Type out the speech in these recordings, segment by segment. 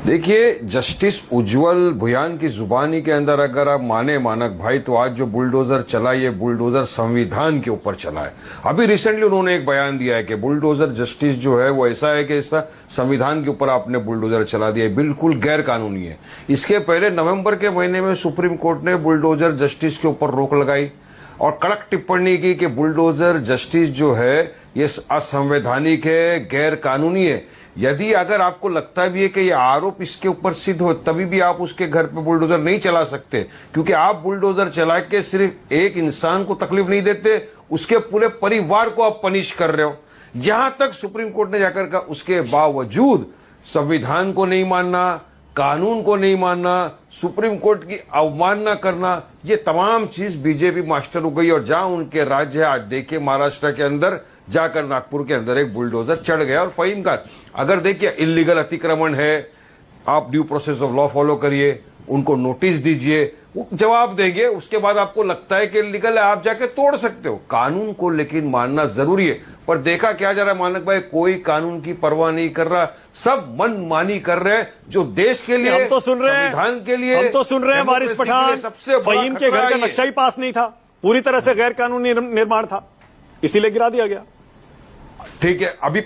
देखिए, जस्टिस उज्जवल भुयान की जुबानी के अंदर अगर आप माने मानक भाई, तो आज जो बुलडोजर चला, ये बुलडोजर संविधान के ऊपर चला है। अभी रिसेंटली उन्होंने एक बयान दिया है कि बुलडोजर जस्टिस जो है वो ऐसा है कि ऐसा संविधान के ऊपर आपने बुलडोजर चला दिया है, बिल्कुल गैर कानूनी है। इसके पहले नवंबर के महीने में सुप्रीम कोर्ट ने बुलडोजर जस्टिस के ऊपर रोक लगाई और कड़क टिप्पणी की कि बुलडोजर जस्टिस जो है ये असंवैधानिक है, गैर कानूनी है। यदि अगर आपको लगता भी है कि ये आरोप इसके ऊपर सिद्ध हो, तभी भी आप उसके घर पे बुलडोजर नहीं चला सकते, क्योंकि आप बुलडोजर चला के सिर्फ एक इंसान को तकलीफ नहीं देते, उसके पूरे परिवार को आप पनिश कर रहे हो। जहां तक सुप्रीम कोर्ट ने जाकर कहा, उसके बावजूद संविधान को नहीं मानना, कानून को नहीं मानना, सुप्रीम कोर्ट की अवमानना करना, ये तमाम चीज बीजेपी मास्टर हो गई। और जहां उनके राज्य है, आज देखिए महाराष्ट्र के अंदर जाकर नागपुर के अंदर एक बुलडोजर चढ़ गया। और फहीम का अगर देखिए इल्लीगल अतिक्रमण है, आप due process of law follow करिए, उनको नोटिस दीजिए, वो जवाब देंगे। उसके बाद आपको लगता है कि इल्लीगल है, आप जाके तोड़ सकते हो। कानून को लेकिन मानना जरूरी है। पर देखा क्या जा रहा है मानक भाई, कोई कानून की परवाह नहीं कर रहा, सब मनमानी कर रहे हैं। जो देश के लिए, हम तो सुन रहे हैं, संविधान के लिए, हम तो सुन रहे हैं वारिस पठान, सबसे फहीम के घर का नक्शा ही पास नहीं था, पूरी तरह से गैर कानूनी निर्माण था, इसीलिए गिरा दिया गया। ठीक है, अभी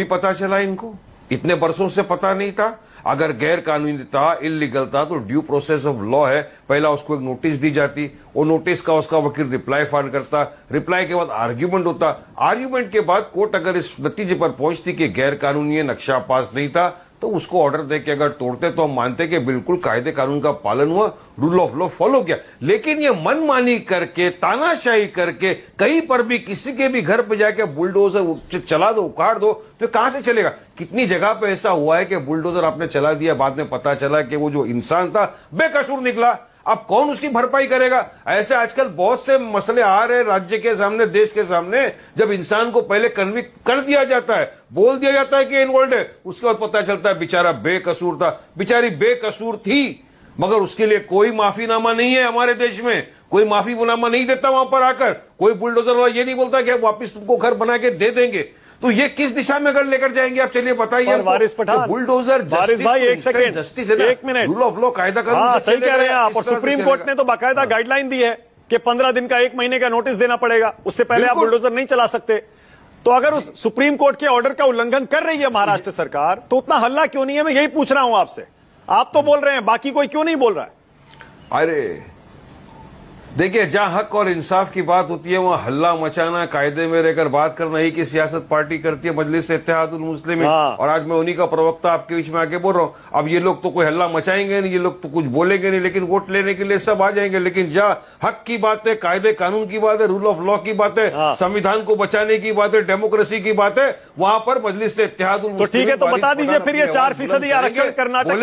पता चला इनको, इतने बरसों से पता नहीं था। अगर गैर कानूनी था, इलीगल था, तो ड्यू प्रोसेस ऑफ लॉ है, पहला उसको एक नोटिस दी जाती, वो नोटिस का उसका वकील रिप्लाई फाइल करता, रिप्लाई के बाद आर्ग्यूमेंट होता, आर्ग्यूमेंट के बाद कोर्ट अगर इस नतीजे पर पहुंचती कि गैर कानूनी है, नक्शा पास नहीं था, तो उसको ऑर्डर देके अगर तोड़ते तो हम मानते कि बिल्कुल कायदे कानून का पालन हुआ, रूल ऑफ लॉ फॉलो किया। लेकिन ये मनमानी करके, तानाशाही करके, कहीं पर भी किसी के भी घर पे जाके बुलडोजर चला दो, उखाड़ दो, तो कहां से चलेगा? कितनी जगह पे ऐसा हुआ है कि बुलडोजर आपने चला दिया, बाद में पता चला कि वो जो इंसान था बेकसूर निकला। अब कौन उसकी भरपाई करेगा? ऐसे आजकल बहुत से मसले आ रहे हैं राज्य के सामने, देश के सामने। जब इंसान को पहले कन्विक्ट कर दिया जाता है, बोल दिया जाता है कि इन्वॉल्व है, उसके बाद पता चलता है बेचारा बेकसूर था, बेचारी बेकसूर थी, मगर उसके लिए कोई माफीनामा नहीं है हमारे देश में। कोई माफीनामा नहीं देता वहां पर आकर, कोई बुलडोजर वाला ये नहीं बोलता कि वापिस तुमको घर बना के दे देंगे। तो ये किस दिशा में अगर लेकर जाएंगे आप? चलिए बताइए। वारिस पठान, बुलडोजर वारिस भाई, एक सेकंड, एक मिनट, रूल ऑफ लॉ, कायदा कानून। हाँ, सही कह रहे हैं आप। और सुप्रीम कोर्ट ने तो बाकायदा गाइडलाइन दी है कि 15 दिन का, 1 महीने का नोटिस देना पड़ेगा, उससे पहले आप बुलडोजर नहीं चला सकते। तो अगर उस सुप्रीम कोर्ट के ऑर्डर का उल्लंघन कर रही है महाराष्ट्र सरकार, तो उतना हल्ला क्यों नहीं है? मैं यही पूछ रहा हूं आपसे। आप तो बोल रहे हैं, बाकी कोई क्यों नहीं बोल रहा है? अरे देखिए, जहां हक और इंसाफ की बात होती है, वहां हल्ला मचाना, कायदे में रहकर बात करना ही की सियासत पार्टी करती है, मजलिस इत्तेहादुल मुस्लिमीन। और आज मैं उन्हीं का प्रवक्ता आपके बीच में आके बोल रहा हूं। अब ये लोग तो कोई हल्ला मचाएंगे नहीं, ये लोग तो कुछ बोलेंगे नहीं, लेकिन वोट लेने के लिए सब आ जाएंगे। लेकिन जहां हक की बात है, कायदे कानून की बात है, रूल ऑफ लॉ की बात है, संविधान को बचाने की बात है, डेमोक्रेसी की बात है, वहां पर मजलिस इत्तेहादुल मुस्लिमीन। तो ठीक है, तो बता दीजिए फिर ये 4% आरक्षण कर्नाटक